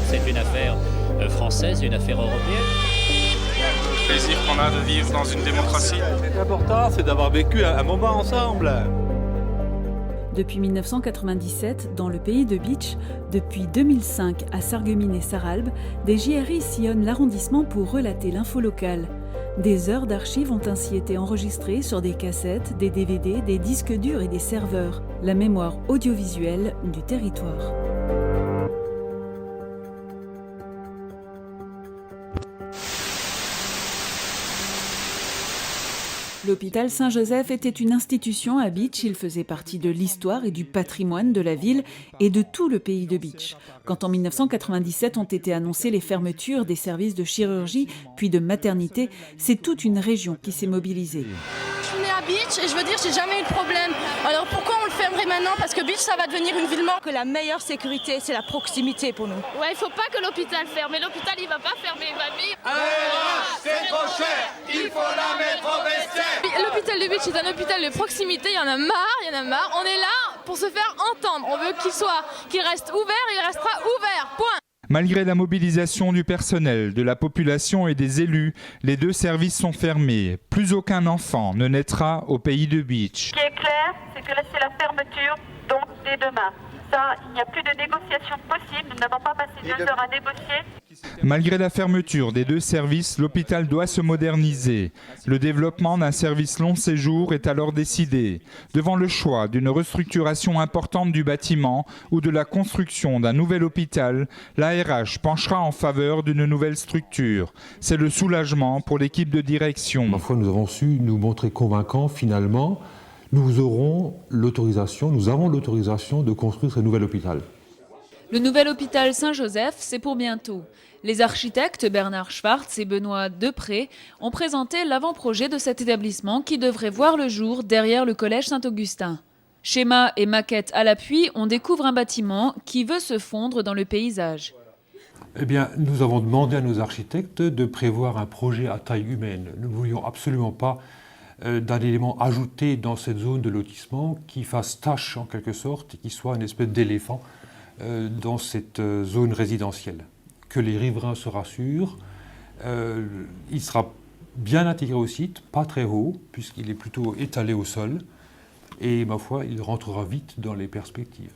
C'est une affaire française, une affaire européenne. Le plaisir qu'on a de vivre dans une démocratie. L'important, c'est d'avoir vécu un moment ensemble. Depuis 1997, dans le pays de Bitche, depuis 2005 à Sarreguemines et Sarralbe, des JRI sillonnent l'arrondissement pour relater l'info locale. Des heures d'archives ont ainsi été enregistrées sur des cassettes, des DVD, des disques durs et des serveurs. La mémoire audiovisuelle du territoire. L'hôpital Saint-Joseph était une institution à Bitche. Il faisait partie de l'histoire et du patrimoine de la ville et de tout le pays de Bitche. Quand en 1997 ont été annoncées les fermetures des services de chirurgie puis de maternité, c'est toute une région qui s'est mobilisée. Je suis née à Bitche et je veux dire, j'ai jamais eu de problème. Alors pourquoi on le fermerait maintenant? Parce que Bitche, ça va devenir une ville morte. Que la meilleure sécurité, c'est la proximité pour nous. Ouais, il faut pas que l'hôpital ferme. Mais l'hôpital, il va pas fermer, mamie. C'est trop cher, il faut la mettre au vestiaire. L'hôpital de Bitche est un hôpital de proximité. Il y en a marre. On est là pour se faire entendre. On veut qu'il reste ouvert. Il restera ouvert. Point. Malgré la mobilisation du personnel, de la population et des élus, les deux services sont fermés. Plus aucun enfant ne naîtra au pays de Bitche. Ce qui est clair, c'est que là, c'est la fermeture, donc dès demain. Ça, il n'y a plus de négociation possible. Nous n'avons pas passé 2 heures à négocier. Malgré la fermeture des deux services, l'hôpital doit se moderniser. Le développement d'un service long séjour est alors décidé. Devant le choix d'une restructuration importante du bâtiment ou de la construction d'un nouvel hôpital, l'ARH penchera en faveur d'une nouvelle structure. C'est le soulagement pour l'équipe de direction. Parfois, nous avons su nous montrer convaincants finalement. Nous avons l'autorisation de construire ce nouvel hôpital. Le nouvel hôpital Saint-Joseph, c'est pour bientôt. Les architectes Bernard Schwartz et Benoît Depré ont présenté l'avant-projet de cet établissement qui devrait voir le jour derrière le collège Saint-Augustin. Schéma et maquette à l'appui, on découvre un bâtiment qui veut se fondre dans le paysage. Eh bien, nous avons demandé à nos architectes de prévoir un projet à taille humaine. Nous ne voulions absolument pas d'un élément ajouté dans cette zone de lotissement qui fasse tâche en quelque sorte et qui soit une espèce d'éléphant dans cette zone résidentielle. Que les riverains se rassurent, il sera bien intégré au site, pas très haut puisqu'il est plutôt étalé au sol et ma foi il rentrera vite dans les perspectives.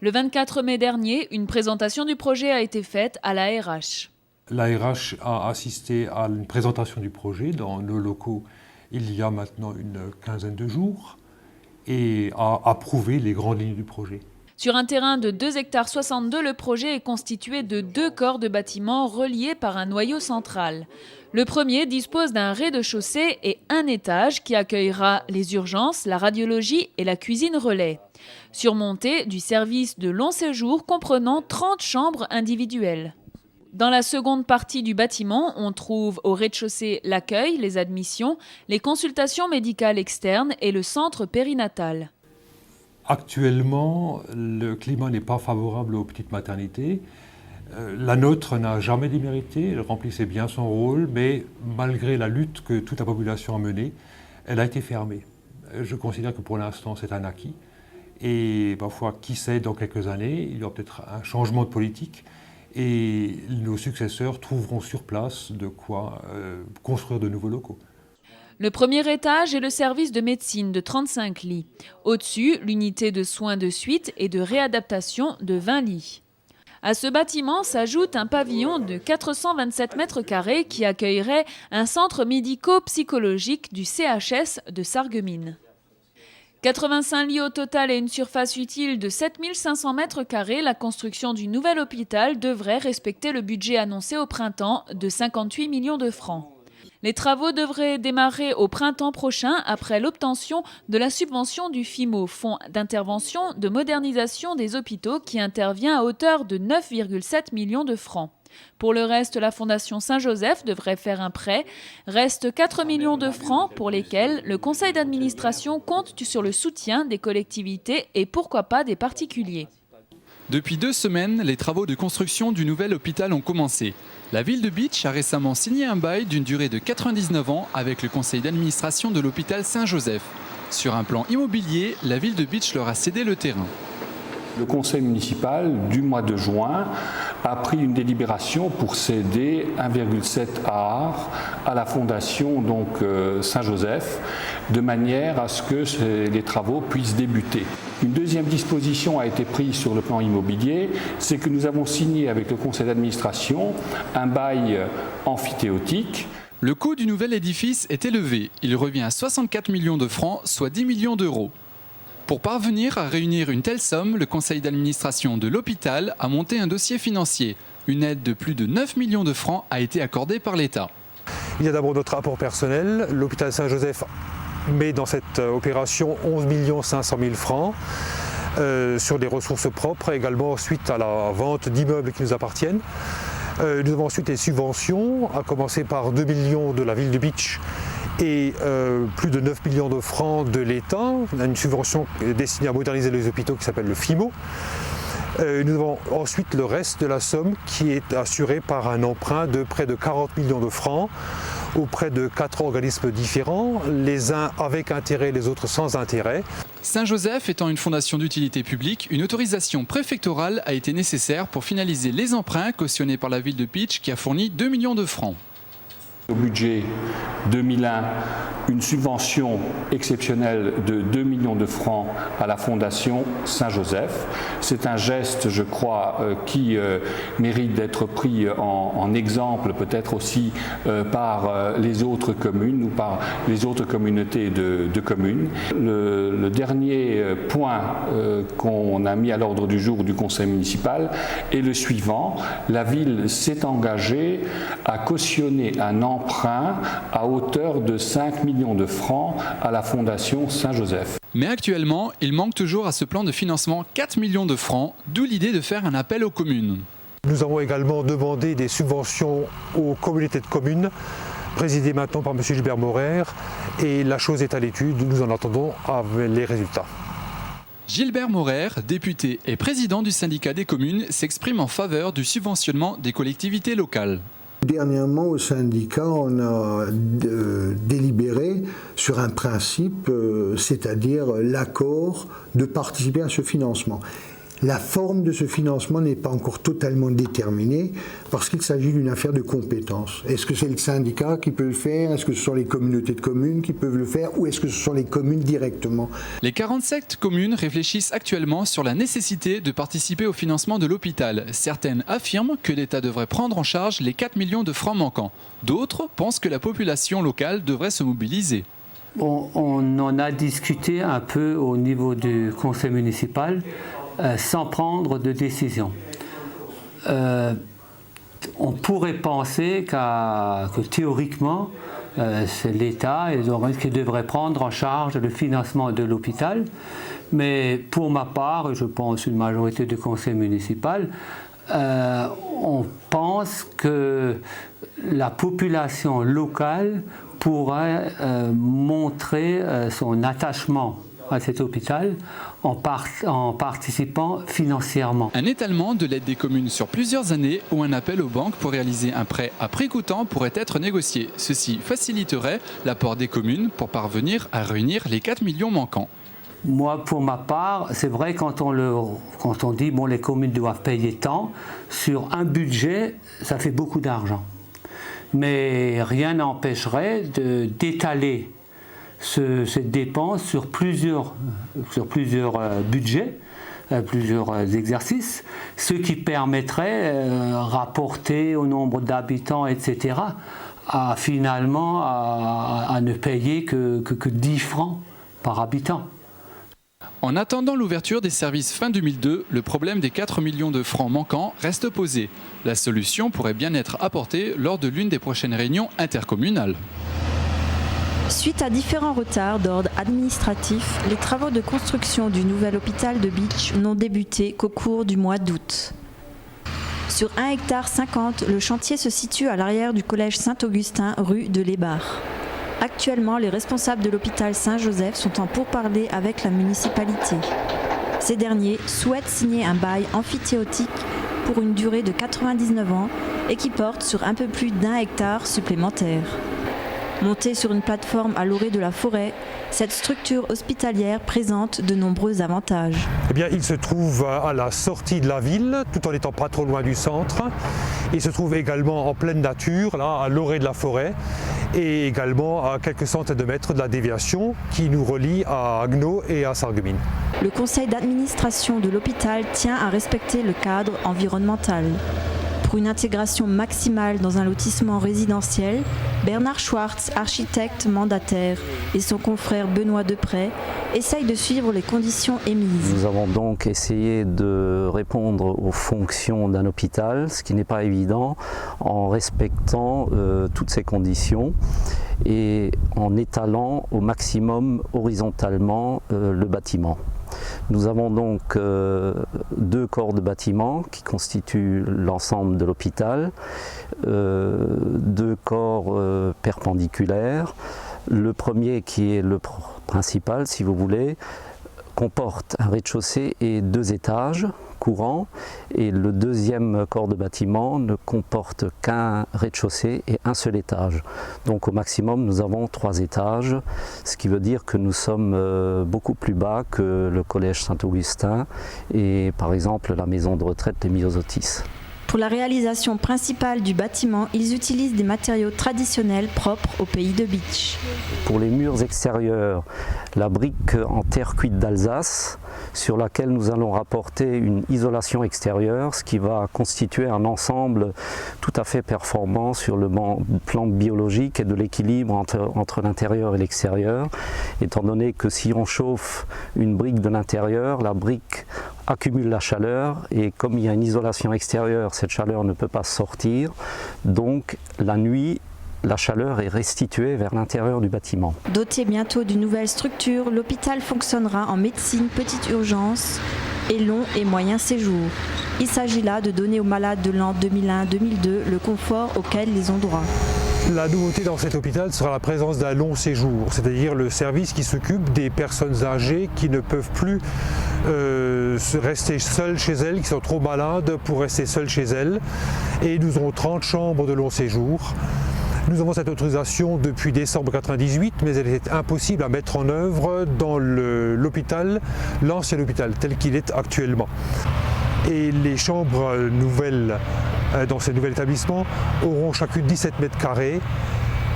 Le 24 mai dernier, une présentation du projet a été faite à l'ARH. L'ARH a assisté à une présentation du projet dans nos locaux il y a maintenant une quinzaine de jours et a approuvé les grandes lignes du projet. Sur un terrain de 2,62 hectares, le projet est constitué de 2 corps de bâtiments reliés par un noyau central. Le premier dispose d'un rez-de-chaussée et un étage qui accueillera les urgences, la radiologie et la cuisine relais. Surmonté du service de long séjour comprenant 30 chambres individuelles. Dans la seconde partie du bâtiment, on trouve au rez-de-chaussée l'accueil, les admissions, les consultations médicales externes et le centre périnatal. Actuellement, le climat n'est pas favorable aux petites maternités. La nôtre n'a jamais démérité, elle remplissait bien son rôle, mais malgré la lutte que toute la population a menée, elle a été fermée. Je considère que pour l'instant, c'est un acquis. Et parfois, qui sait, dans quelques années, il y aura peut-être un changement de politique. Et nos successeurs trouveront sur place de quoi construire de nouveaux locaux. Le premier étage est le service de médecine de 35 lits. Au-dessus, l'unité de soins de suite et de réadaptation de 20 lits. À ce bâtiment s'ajoute un pavillon de 427 mètres carrés qui accueillerait un centre médico-psychologique du CHS de Sarreguemines. 85 lits au total et une surface utile de 7500 mètres carrés, la construction du nouvel hôpital devrait respecter le budget annoncé au printemps de 58 millions de francs. Les travaux devraient démarrer au printemps prochain après l'obtention de la subvention du FIMO, Fonds d'intervention de modernisation des hôpitaux, qui intervient à hauteur de 9,7 millions de francs. Pour le reste, la Fondation Saint-Joseph devrait faire un prêt. Reste 4 millions de francs pour lesquels le conseil d'administration compte sur le soutien des collectivités et pourquoi pas des particuliers. Depuis 2 semaines, les travaux de construction du nouvel hôpital ont commencé. La ville de Bitche a récemment signé un bail d'une durée de 99 ans avec le conseil d'administration de l'hôpital Saint-Joseph. Sur un plan immobilier, la ville de Bitche leur a cédé le terrain. Le conseil municipal du mois de juin a pris une délibération pour céder 1,7 ar à la fondation Saint-Joseph, de manière à ce que les travaux puissent débuter. Une deuxième disposition a été prise sur le plan immobilier, c'est que nous avons signé avec le conseil d'administration un bail amphithéotique. Le coût du nouvel édifice est élevé. Il revient à 64 millions de francs, soit 10 millions d'euros. Pour parvenir à réunir une telle somme, le conseil d'administration de l'hôpital a monté un dossier financier. Une aide de plus de 9 millions de francs a été accordée par l'État. Il y a d'abord notre apport personnel. L'hôpital Saint-Joseph met dans cette opération 11 500 000 francs sur des ressources propres, également suite à la vente d'immeubles qui nous appartiennent. Nous avons ensuite les subventions, à commencer par 2 millions de la ville de Bitche et plus de 9 millions de francs de l'État. On a une subvention destinée à moderniser les hôpitaux qui s'appelle le FIMO. Nous avons ensuite le reste de la somme qui est assurée par un emprunt de près de 40 millions de francs auprès de 4 organismes différents, les uns avec intérêt, les autres sans intérêt. Saint-Joseph étant une fondation d'utilité publique, une autorisation préfectorale a été nécessaire pour finaliser les emprunts cautionnés par la ville de Bitche qui a fourni 2 millions de francs. Au budget 2001, une subvention exceptionnelle de 2 millions de francs à la Fondation Saint-Joseph. C'est un geste, je crois, qui mérite d'être pris en exemple, peut-être aussi par les autres communes ou par les autres communautés de communes. Le dernier point qu'on a mis à l'ordre du jour du conseil municipal est le suivant. La ville s'est engagée à cautionner un emprunt à hauteur de 5 millions de francs à la Fondation Saint-Joseph. Mais actuellement, il manque toujours à ce plan de financement 4 millions de francs, d'où l'idée de faire un appel aux communes. Nous avons également demandé des subventions aux communautés de communes, présidées maintenant par M. Gilbert Morer, et la chose est à l'étude, nous en attendons les résultats. Gilbert Morer, député et président du syndicat des communes, s'exprime en faveur du subventionnement des collectivités locales. Dernièrement, au syndicat, on a délibéré sur un principe, c'est-à-dire l'accord de participer à ce financement. La forme de ce financement n'est pas encore totalement déterminée parce qu'il s'agit d'une affaire de compétence. Est-ce que c'est le syndicat qui peut le faire? Est-ce que ce sont les communautés de communes qui peuvent le faire? Ou est-ce que ce sont les communes directement? Les 47 communes réfléchissent actuellement sur la nécessité de participer au financement de l'hôpital. Certaines affirment que l'État devrait prendre en charge les 4 millions de francs manquants. D'autres pensent que la population locale devrait se mobiliser. On en a discuté un peu au niveau du conseil municipal. Sans prendre de décision. On pourrait penser que théoriquement, c'est l'État qui devrait prendre en charge le financement de l'hôpital. Mais pour ma part, et je pense une majorité du conseil municipal, on pense que la population locale pourrait montrer son attachement à cet hôpital en participant financièrement. Un étalement de l'aide des communes sur plusieurs années ou un appel aux banques pour réaliser un prêt à prix coûtant pourrait être négocié. Ceci faciliterait l'apport des communes pour parvenir à réunir les 4 millions manquants. Moi, pour ma part, c'est vrai quand on dit bon, les communes doivent payer tant, sur un budget, ça fait beaucoup d'argent. Mais rien n'empêcherait d'étaler cette dépense sur plusieurs budgets, plusieurs exercices, ce qui permettrait, rapporté au nombre d'habitants, etc., à finalement à ne payer que 10 francs par habitant. En attendant l'ouverture des services fin 2002, le problème des 4 millions de francs manquants reste posé. La solution pourrait bien être apportée lors de l'une des prochaines réunions intercommunales. Suite à différents retards d'ordre administratif, les travaux de construction du nouvel hôpital de Bitche n'ont débuté qu'au cours du mois d'août. Sur 1,50 hectare, le chantier se situe à l'arrière du collège Saint-Augustin, rue de l'Ébar. Actuellement, les responsables de l'hôpital Saint-Joseph sont en pourparlers avec la municipalité. Ces derniers souhaitent signer un bail amphithéotique pour une durée de 99 ans et qui porte sur un peu plus d'1 hectare supplémentaire. Montée sur une plateforme à l'orée de la forêt, cette structure hospitalière présente de nombreux avantages. Eh bien, il se trouve à la sortie de la ville, tout en n'étant pas trop loin du centre. Il se trouve également en pleine nature, là, à l'orée de la forêt, et également à quelques centaines de mètres de la déviation qui nous relie à Agno et à Sarreguemines. Le conseil d'administration de l'hôpital tient à respecter le cadre environnemental. Pour une intégration maximale dans un lotissement résidentiel, Bernard Schwartz, architecte mandataire, et son confrère Benoît Deprez essayent de suivre les conditions émises. Nous avons donc essayé de répondre aux fonctions d'un hôpital, ce qui n'est pas évident, en respectant toutes ces conditions et en étalant au maximum horizontalement le bâtiment. Nous avons donc 2 corps de bâtiment qui constituent l'ensemble de l'hôpital, 2 corps perpendiculaires. Le premier, qui est le principal, si vous voulez, comporte un rez-de-chaussée et 2 étages courants, et le deuxième corps de bâtiment ne comporte qu'un rez-de-chaussée et un seul étage. Donc au maximum nous avons 3 étages, ce qui veut dire que nous sommes beaucoup plus bas que le collège Saint-Augustin et par exemple la maison de retraite des Myosotis. Pour la réalisation principale du bâtiment, ils utilisent des matériaux traditionnels propres au pays de Bitche. Pour les murs extérieurs, la brique en terre cuite d'Alsace, sur laquelle nous allons rapporter une isolation extérieure, ce qui va constituer un ensemble tout à fait performant sur le plan biologique et de l'équilibre entre l'intérieur et l'extérieur, étant donné que si on chauffe une brique de l'intérieur, la brique accumule la chaleur et comme il y a une isolation extérieure, cette chaleur ne peut pas sortir, donc la nuit, la chaleur est restituée vers l'intérieur du bâtiment. Doté bientôt d'une nouvelle structure, l'hôpital fonctionnera en médecine petite urgence et long et moyen séjour. Il s'agit là de donner aux malades de l'an 2001-2002 le confort auquel ils ont droit. La nouveauté dans cet hôpital sera la présence d'un long séjour, c'est-à-dire le service qui s'occupe des personnes âgées qui ne peuvent plus rester seules chez elles, qui sont trop malades pour rester seules chez elles. Et nous aurons 30 chambres de long séjour. Nous avons cette autorisation depuis décembre 1998, mais elle était impossible à mettre en œuvre dans l'hôpital, l'ancien hôpital tel qu'il est actuellement. Et les chambres nouvelles dans ces nouveaux établissements auront chacune 17 mètres carrés.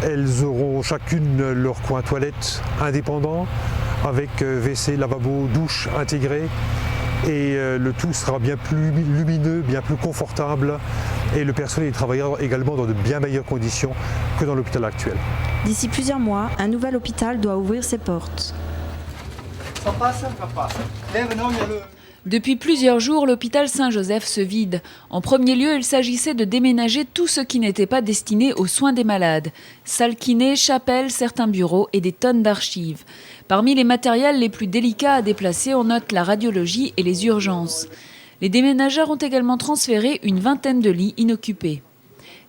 Elles auront chacune leur coin toilette indépendant avec WC, lavabo, douche intégrés. Et le tout sera bien plus lumineux, bien plus confortable et le personnel y travaillera également dans de bien meilleures conditions que dans l'hôpital actuel. D'ici plusieurs mois, un nouvel hôpital doit ouvrir ses portes. Depuis plusieurs jours, l'hôpital Saint-Joseph se vide. En premier lieu, il s'agissait de déménager tout ce qui n'était pas destiné aux soins des malades. Salle kiné, chapelle, certains bureaux et des tonnes d'archives. Parmi les matériels les plus délicats à déplacer, on note la radiologie et les urgences. Les déménageurs ont également transféré une vingtaine de lits inoccupés.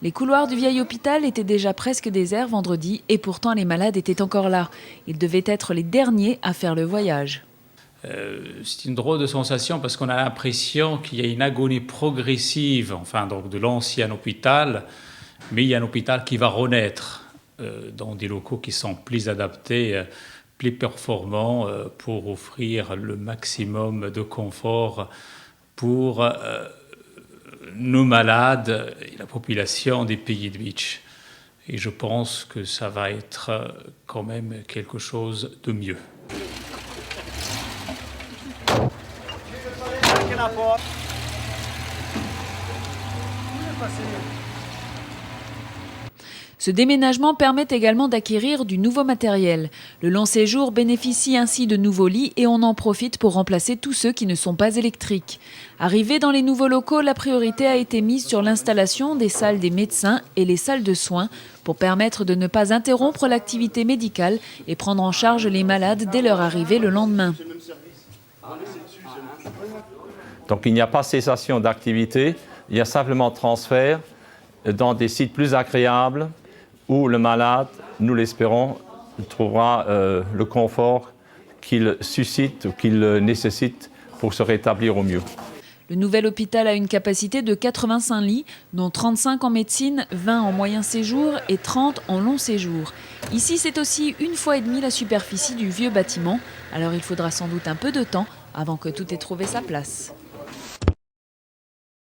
Les couloirs du vieil hôpital étaient déjà presque déserts vendredi et pourtant les malades étaient encore là. Ils devaient être les derniers à faire le voyage. C'est une drôle de sensation parce qu'on a l'impression qu'il y a une agonie progressive, enfin donc de l'ancien hôpital, mais il y a un hôpital qui va renaître dans des locaux qui sont plus adaptés, plus performants pour offrir le maximum de confort pour nos malades et la population des pays de Bitche. Et je pense que ça va être quand même quelque chose de mieux. Ce déménagement permet également d'acquérir du nouveau matériel. Le long séjour bénéficie ainsi de nouveaux lits et on en profite pour remplacer tous ceux qui ne sont pas électriques. Arrivé dans les nouveaux locaux, la priorité a été mise sur l'installation des salles des médecins et les salles de soins pour permettre de ne pas interrompre l'activité médicale et prendre en charge les malades dès leur arrivée le lendemain. Donc il n'y a pas cessation d'activité, il y a simplement transfert dans des sites plus agréables où le malade, nous l'espérons, trouvera le confort qu'il suscite ou qu'il nécessite pour se rétablir au mieux. Le nouvel hôpital a une capacité de 85 lits, dont 35 en médecine, 20 en moyen séjour et 30 en long séjour. Ici, c'est aussi 1,5 fois la superficie du vieux bâtiment, alors il faudra sans doute un peu de temps avant que tout ait trouvé sa place.